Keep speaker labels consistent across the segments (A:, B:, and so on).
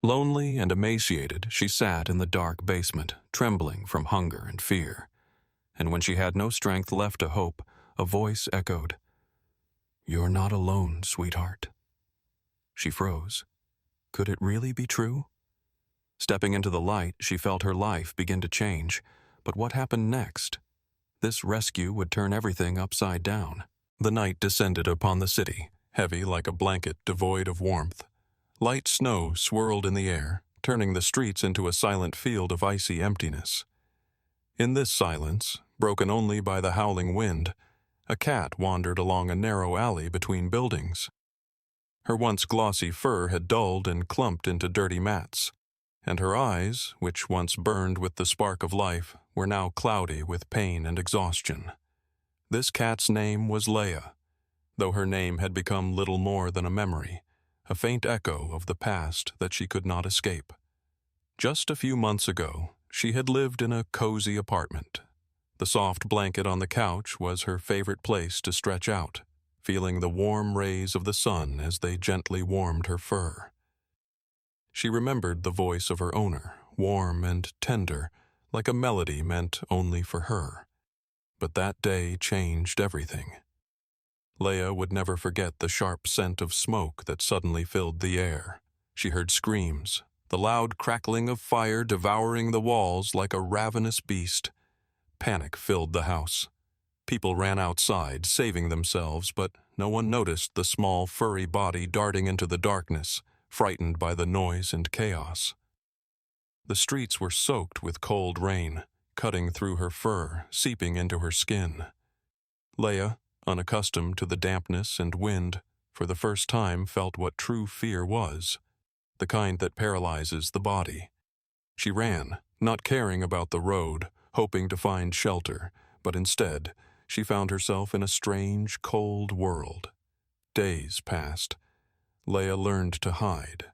A: Lonely and emaciated, she sat in the dark basement, trembling from hunger and fear. And when she had no strength left to hope, a voice echoed, "You're not alone, sweetheart." She froze. Could it really be true? Stepping into the light, she felt her life begin to change. But what happened next? This rescue would turn everything upside down. The night descended upon the city, heavy like a blanket devoid of warmth. Light snow swirled in the air, turning the streets into a silent field of icy emptiness. In this silence, broken only by the howling wind, a cat wandered along a narrow alley between buildings. Her once glossy fur had dulled and clumped into dirty mats, and her eyes, which once burned with the spark of life, were now cloudy with pain and exhaustion. This cat's name was Leia, though her name had become little more than a memory, a faint echo of the past that she could not escape. Just a few months ago, she had lived in a cozy apartment. The soft blanket on the couch was her favorite place to stretch out, feeling the warm rays of the sun as they gently warmed her fur. She remembered the voice of her owner, warm and tender, like a melody meant only for her. But that day changed everything. Leia would never forget the sharp scent of smoke that suddenly filled the air. She heard screams, the loud crackling of fire devouring the walls like a ravenous beast. Panic filled the house. People ran outside, saving themselves, but no one noticed the small, furry body darting into the darkness, frightened by the noise and chaos. The streets were soaked with cold rain, cutting through her fur, seeping into her skin. Leia, unaccustomed to the dampness and wind, for the first time felt what true fear was, the kind that paralyzes the body. She ran, not caring about the road, hoping to find shelter, but instead, she found herself in a strange, cold world. Days passed. Leia learned to hide.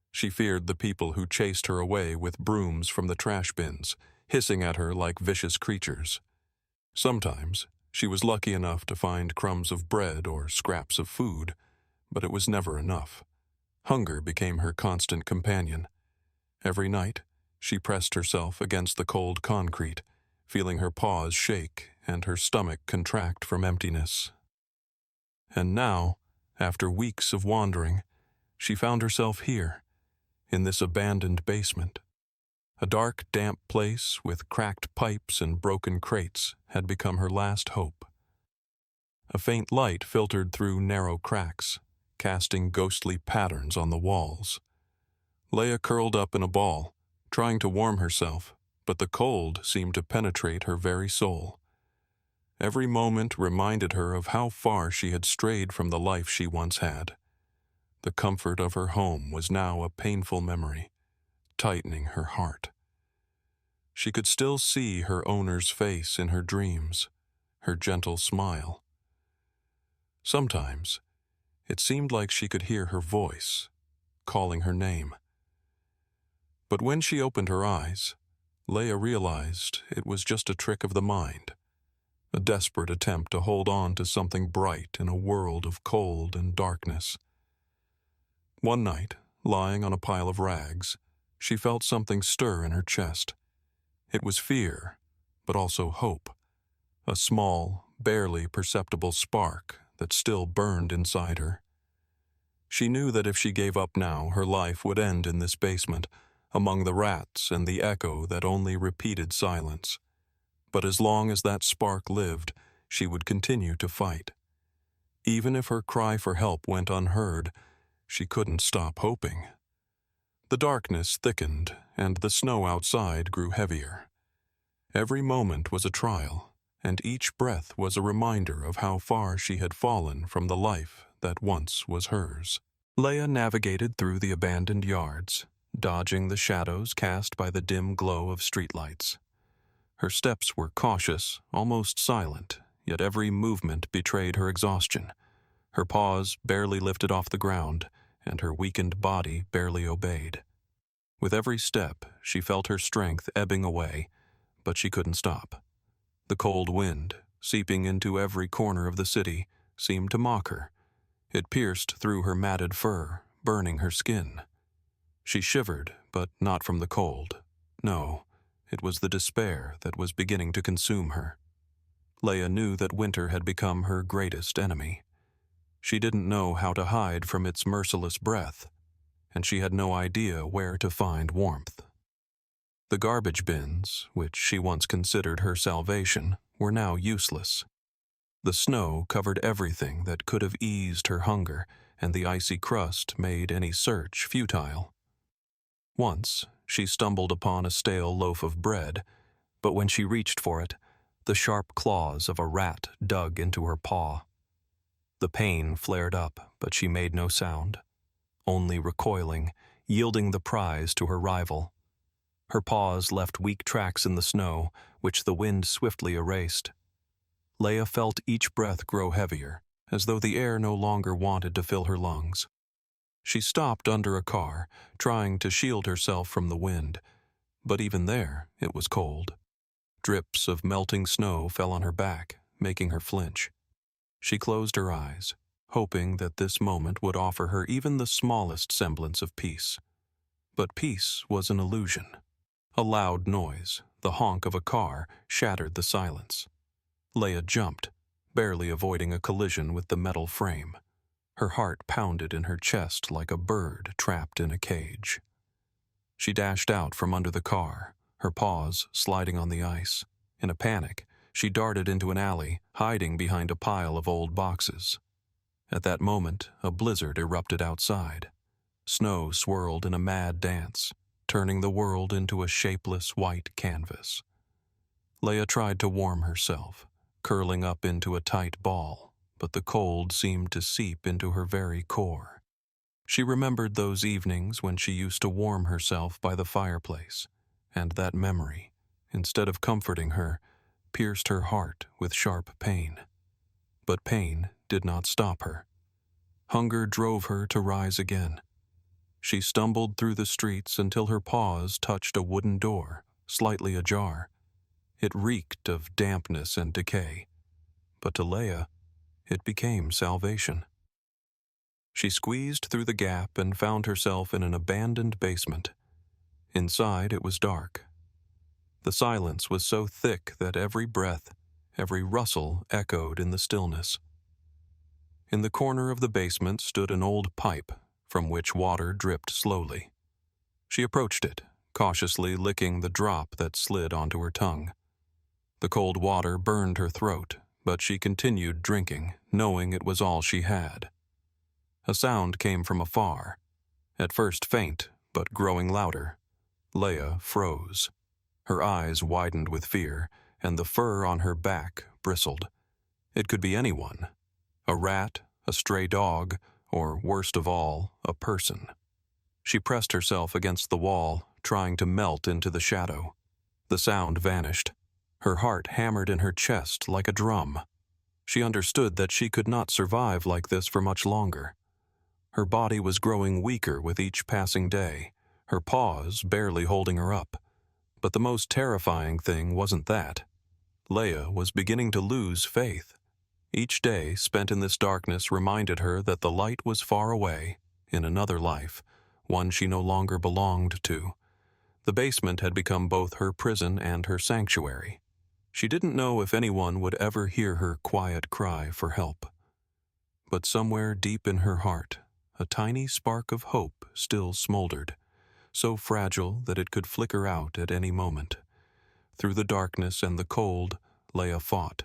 A: She feared the people who chased her away with brooms from the trash bins, hissing at her like vicious creatures. Sometimes, she was lucky enough to find crumbs of bread or scraps of food, but it was never enough. Hunger became her constant companion. Every night, she pressed herself against the cold concrete, feeling her paws shake and her stomach contract from emptiness. And now, after weeks of wandering, she found herself here, in this abandoned basement. A dark, damp place with cracked pipes and broken crates had become her last hope. A faint light filtered through narrow cracks, casting ghostly patterns on the walls. Leia curled up in a ball, trying to warm herself, but the cold seemed to penetrate her very soul. Every moment reminded her of how far she had strayed from the life she once had. The comfort of her home was now a painful memory, tightening her heart. She could still see her owner's face in her dreams, her gentle smile. Sometimes, it seemed like she could hear her voice, calling her name. But when she opened her eyes, Leia realized it was just a trick of the mind, a desperate attempt to hold on to something bright in a world of cold and darkness. One night, lying on a pile of rags, she felt something stir in her chest. It was fear, but also hope, a small, barely perceptible spark that still burned inside her. She knew that if she gave up now, her life would end in this basement, among the rats and the echo that only repeated silence. But as long as that spark lived, she would continue to fight. Even if her cry for help went unheard, she couldn't stop hoping. The darkness thickened, and the snow outside grew heavier. Every moment was a trial, and each breath was a reminder of how far she had fallen from the life that once was hers. Leia navigated through the abandoned yards, dodging the shadows cast by the dim glow of streetlights. Her steps were cautious, almost silent, yet every movement betrayed her exhaustion. Her paws barely lifted off the ground, and her weakened body barely obeyed. With every step, she felt her strength ebbing away, but she couldn't stop. The cold wind, seeping into every corner of the city, seemed to mock her. It pierced through her matted fur, burning her skin. She shivered, but not from the cold. No, it was the despair that was beginning to consume her. Leia knew that winter had become her greatest enemy. She didn't know how to hide from its merciless breath, and she had no idea where to find warmth. The garbage bins, which she once considered her salvation, were now useless. The snow covered everything that could have eased her hunger, and the icy crust made any search futile. Once, she stumbled upon a stale loaf of bread, but when she reached for it, the sharp claws of a rat dug into her paw. The pain flared up, but she made no sound, only recoiling, yielding the prize to her rival. Her paws left weak tracks in the snow, which the wind swiftly erased. Leia felt each breath grow heavier, as though the air no longer wanted to fill her lungs. She stopped under a car, trying to shield herself from the wind, but even there it was cold. Drips of melting snow fell on her back, making her flinch. She closed her eyes, hoping that this moment would offer her even the smallest semblance of peace. But peace was an illusion. A loud noise, the honk of a car, shattered the silence. Leia jumped, barely avoiding a collision with the metal frame. Her heart pounded in her chest like a bird trapped in a cage. She dashed out from under the car, her paws sliding on the ice. In a panic, she darted into an alley, hiding behind a pile of old boxes. At that moment, a blizzard erupted outside. Snow swirled in a mad dance, turning the world into a shapeless white canvas. Leia tried to warm herself, curling up into a tight ball, but the cold seemed to seep into her very core. She remembered those evenings when she used to warm herself by the fireplace, and that memory, instead of comforting her, pierced her heart with sharp pain. But pain did not stop her. Hunger drove her to rise again. She stumbled through the streets until her paws touched a wooden door, slightly ajar. It reeked of dampness and decay, but to Leia, it became salvation. She squeezed through the gap and found herself in an abandoned basement. Inside, it was dark. The silence was so thick that every breath, every rustle echoed in the stillness. In the corner of the basement stood an old pipe, from which water dripped slowly. She approached it, cautiously licking the drop that slid onto her tongue. The cold water burned her throat, but she continued drinking, knowing it was all she had. A sound came from afar, at first faint, but growing louder. Leia froze. Her eyes widened with fear, and the fur on her back bristled. It could be anyone. A rat, a stray dog, or worst of all, a person. She pressed herself against the wall, trying to melt into the shadow. The sound vanished. Her heart hammered in her chest like a drum. She understood that she could not survive like this for much longer. Her body was growing weaker with each passing day, her paws barely holding her up. But the most terrifying thing wasn't that. Leia was beginning to lose faith. Each day spent in this darkness reminded her that the light was far away, in another life, one she no longer belonged to. The basement had become both her prison and her sanctuary. She didn't know if anyone would ever hear her quiet cry for help. But somewhere deep in her heart, a tiny spark of hope still smoldered, so fragile that it could flicker out at any moment. Through the darkness and the cold, Leia fought.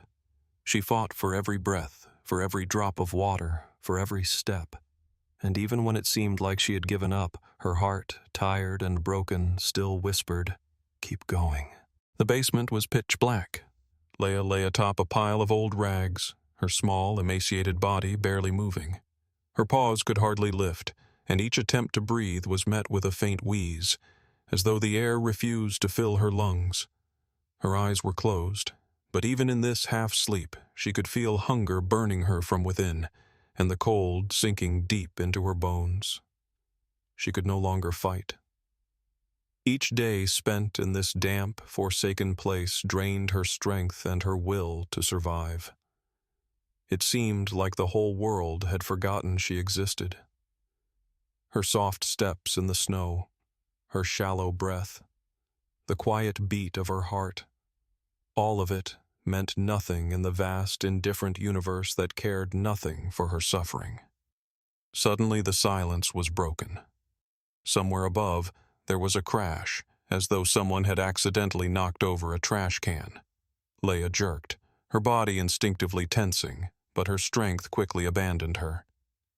A: She fought for every breath, for every drop of water, for every step. And even when it seemed like she had given up, her heart, tired and broken, still whispered, "Keep going." The basement was pitch black. Leia lay atop a pile of old rags, her small, emaciated body barely moving. Her paws could hardly lift, and each attempt to breathe was met with a faint wheeze, as though the air refused to fill her lungs. Her eyes were closed, but even in this half-sleep, she could feel hunger burning her from within, and the cold sinking deep into her bones. She could no longer fight. Each day spent in this damp, forsaken place drained her strength and her will to survive. It seemed like the whole world had forgotten she existed. Her soft steps in the snow, her shallow breath, the quiet beat of her heart. All of it meant nothing in the vast, indifferent universe that cared nothing for her suffering. Suddenly the silence was broken. Somewhere above, there was a crash, as though someone had accidentally knocked over a trash can. Leia jerked, her body instinctively tensing, but her strength quickly abandoned her.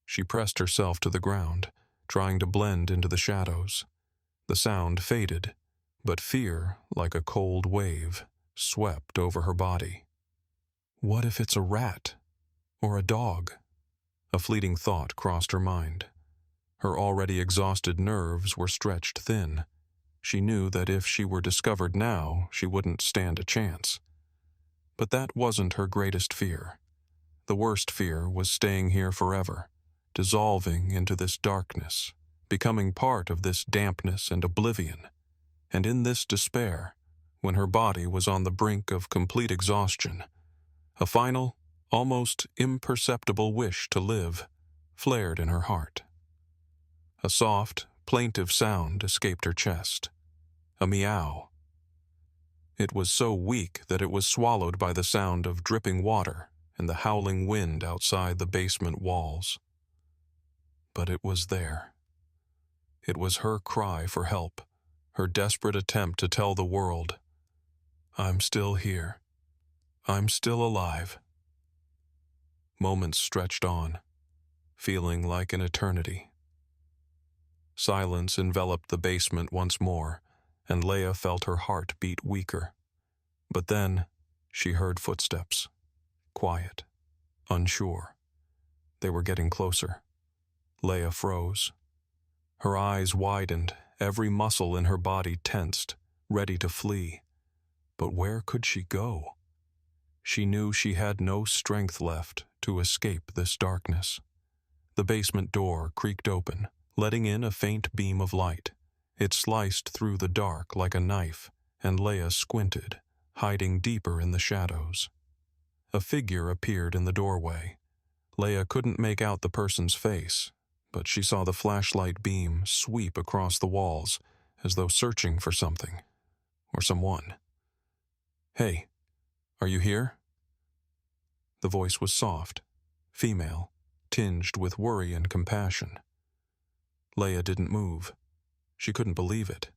A: She pressed herself to the ground, trying to blend into the shadows. The sound faded, but fear, like a cold wave, swept over her body. What if it's a rat? Or a dog? A fleeting thought crossed her mind. Her already exhausted nerves were stretched thin. She knew that if she were discovered now, she wouldn't stand a chance. But that wasn't her greatest fear. The worst fear was staying here forever, dissolving into this darkness, becoming part of this dampness and oblivion. And in this despair, when her body was on the brink of complete exhaustion, a final, almost imperceptible wish to live flared in her heart. A soft, plaintive sound escaped her chest. A meow. It was so weak that it was swallowed by the sound of dripping water and the howling wind outside the basement walls. But it was there. It was her cry for help, her desperate attempt to tell the world, "I'm still here. I'm still alive." Moments stretched on, feeling like an eternity. Silence enveloped the basement once more, and Leia felt her heart beat weaker. But then she heard footsteps, quiet, unsure. They were getting closer. Leia froze. Her eyes widened, every muscle in her body tensed, ready to flee. But where could she go? She knew she had no strength left to escape this darkness. The basement door creaked open, letting in a faint beam of light. It sliced through the dark like a knife, and Leia squinted, hiding deeper in the shadows. A figure appeared in the doorway. Leia couldn't make out the person's face, but she saw the flashlight beam sweep across the walls, as though searching for something, or someone. "Hey, are you here?" The voice was soft, female, tinged with worry and compassion. Leia didn't move. She couldn't believe it.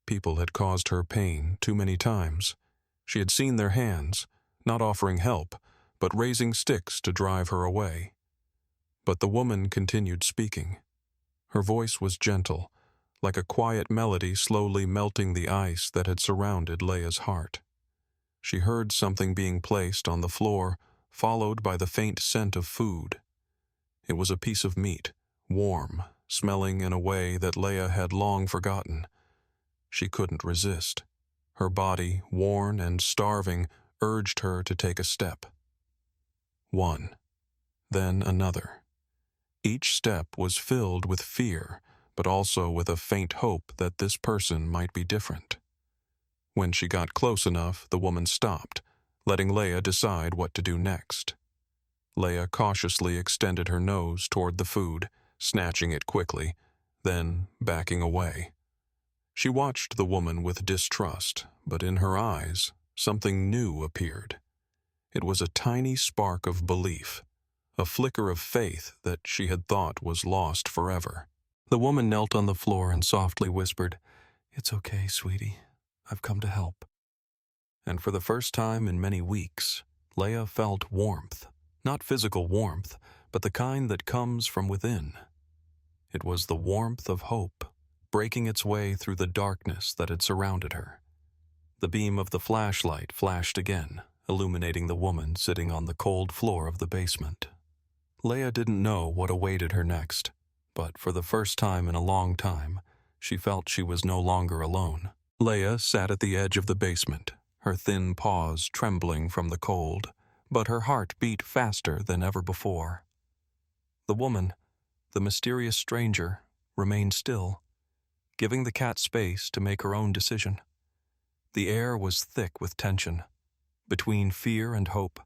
A: People had caused her pain too many times. She had seen their hands, not offering help, but raising sticks to drive her away. But the woman continued speaking. Her voice was gentle, like a quiet melody slowly melting the ice that had surrounded Leia's heart. She heard something being placed on the floor, followed by the faint scent of food. It was a piece of meat, warm, smelling in a way that Leia had long forgotten. She couldn't resist. Her body, worn and starving, urged her to take a step. One, then another. Each step was filled with fear, but also with a faint hope that this person might be different. When she got close enough, the woman stopped, letting Leia decide what to do next. Leia cautiously extended her nose toward the food, snatching it quickly, then backing away. She watched the woman with distrust, but in her eyes, something new appeared. It was a tiny spark of belief, a flicker of faith that she had thought was lost forever. The woman knelt on the floor and softly whispered, "It's okay, sweetie. I've come to help." And for the first time in many weeks, Leia felt warmth. Not physical warmth, but the kind that comes from within. It was the warmth of hope, breaking its way through the darkness that had surrounded her. The beam of the flashlight flashed again, illuminating the woman sitting on the cold floor of the basement. Leia didn't know what awaited her next, but for the first time in a long time, she felt she was no longer alone. Leia sat at the edge of the basement, her thin paws trembling from the cold, but her heart beat faster than ever before. The woman, the mysterious stranger, remained still, giving the cat space to make her own decision. The air was thick with tension, between fear and hope,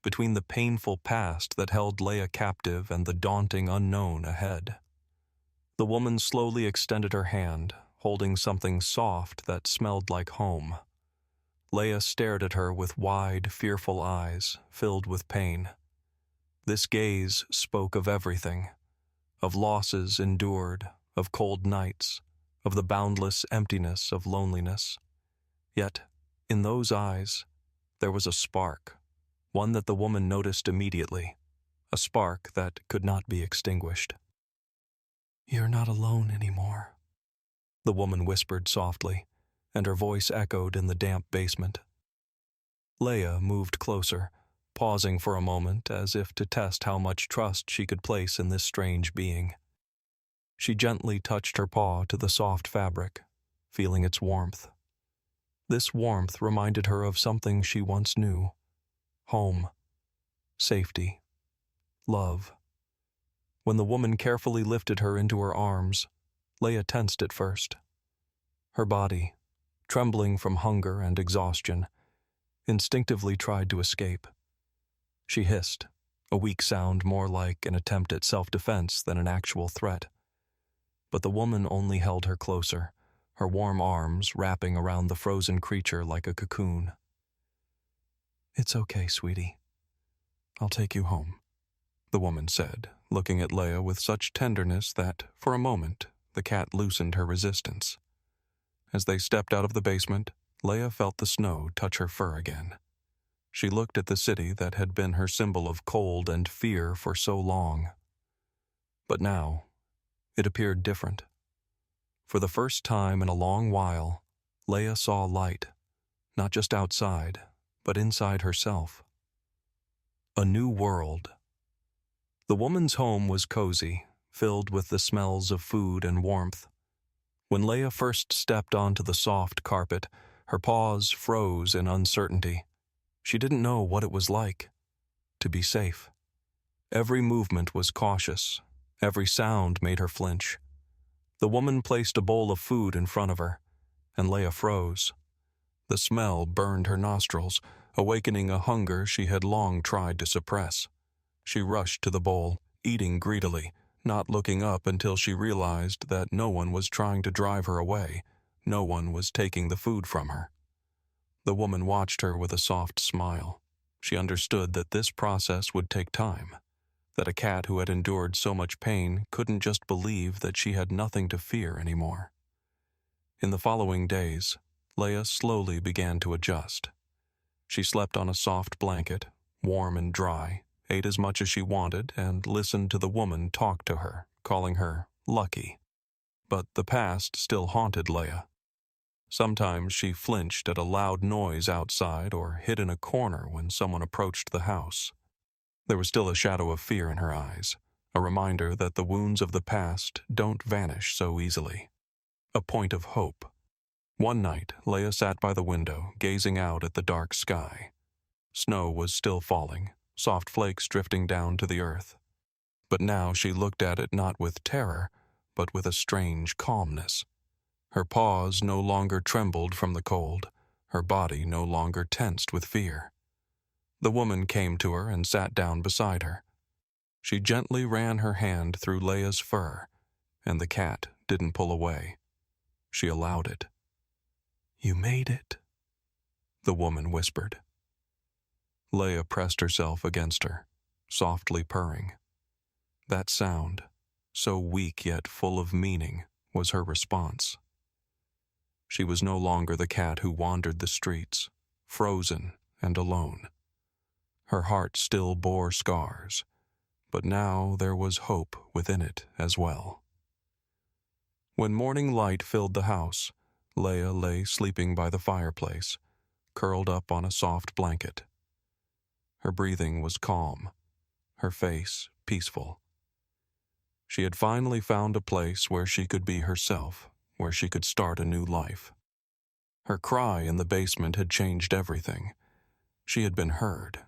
A: between the painful past that held Leia captive and the daunting unknown ahead. The woman slowly extended her hand, holding something soft that smelled like home. Leia stared at her with wide, fearful eyes filled with pain. This gaze spoke of everything, of losses endured, of cold nights, of the boundless emptiness of loneliness. Yet, in those eyes, there was a spark, one that the woman noticed immediately, a spark that could not be extinguished. "You're not alone anymore," the woman whispered softly, and her voice echoed in the damp basement. Leia moved closer, pausing for a moment as if to test how much trust she could place in this strange being. She gently touched her paw to the soft fabric, feeling its warmth. This warmth reminded her of something she once knew: home, safety, love. When the woman carefully lifted her into her arms, Leia tensed at first. Her body, trembling from hunger and exhaustion, instinctively tried to escape. She hissed, a weak sound more like an attempt at self-defense than an actual threat. But the woman only held her closer, her warm arms wrapping around the frozen creature like a cocoon. "It's okay, sweetie. I'll take you home," the woman said, looking at Leia with such tenderness that, for a moment, the cat loosened her resistance. As they stepped out of the basement, Leia felt the snow touch her fur again. She looked at the city that had been her symbol of cold and fear for so long. But now, it appeared different. For the first time in a long while, Leia saw light, not just outside, but inside herself. A new world. The woman's home was cozy, filled with the smells of food and warmth. When Leia first stepped onto the soft carpet, her paws froze in uncertainty. She didn't know what it was like to be safe. Every movement was cautious. Every sound made her flinch. The woman placed a bowl of food in front of her, and Leia froze. The smell burned her nostrils, awakening a hunger she had long tried to suppress. She rushed to the bowl, eating greedily, not looking up until she realized that no one was trying to drive her away. No one was taking the food from her. The woman watched her with a soft smile. She understood that this process would take time, that a cat who had endured so much pain couldn't just believe that she had nothing to fear anymore. In the following days, Leia slowly began to adjust. She slept on a soft blanket, warm and dry, ate as much as she wanted, and listened to the woman talk to her, calling her lucky. But the past still haunted Leia. Sometimes she flinched at a loud noise outside or hid in a corner when someone approached the house. There was still a shadow of fear in her eyes, a reminder that the wounds of the past don't vanish so easily. A point of hope. One night, Leia sat by the window, gazing out at the dark sky. Snow was still falling, soft flakes drifting down to the earth. But now she looked at it not with terror, but with a strange calmness. Her paws no longer trembled from the cold, her body no longer tensed with fear. The woman came to her and sat down beside her. She gently ran her hand through Leia's fur, and the cat didn't pull away. She allowed it. "You made it," the woman whispered. Leia pressed herself against her, softly purring. That sound, so weak yet full of meaning, was her response. She was no longer the cat who wandered the streets, frozen and alone. Her heart still bore scars, but now there was hope within it as well. When morning light filled the house, Leia lay sleeping by the fireplace, curled up on a soft blanket. Her breathing was calm, her face peaceful. She had finally found a place where she could be herself, where she could start a new life. Her cry in the basement had changed everything. She had been heard,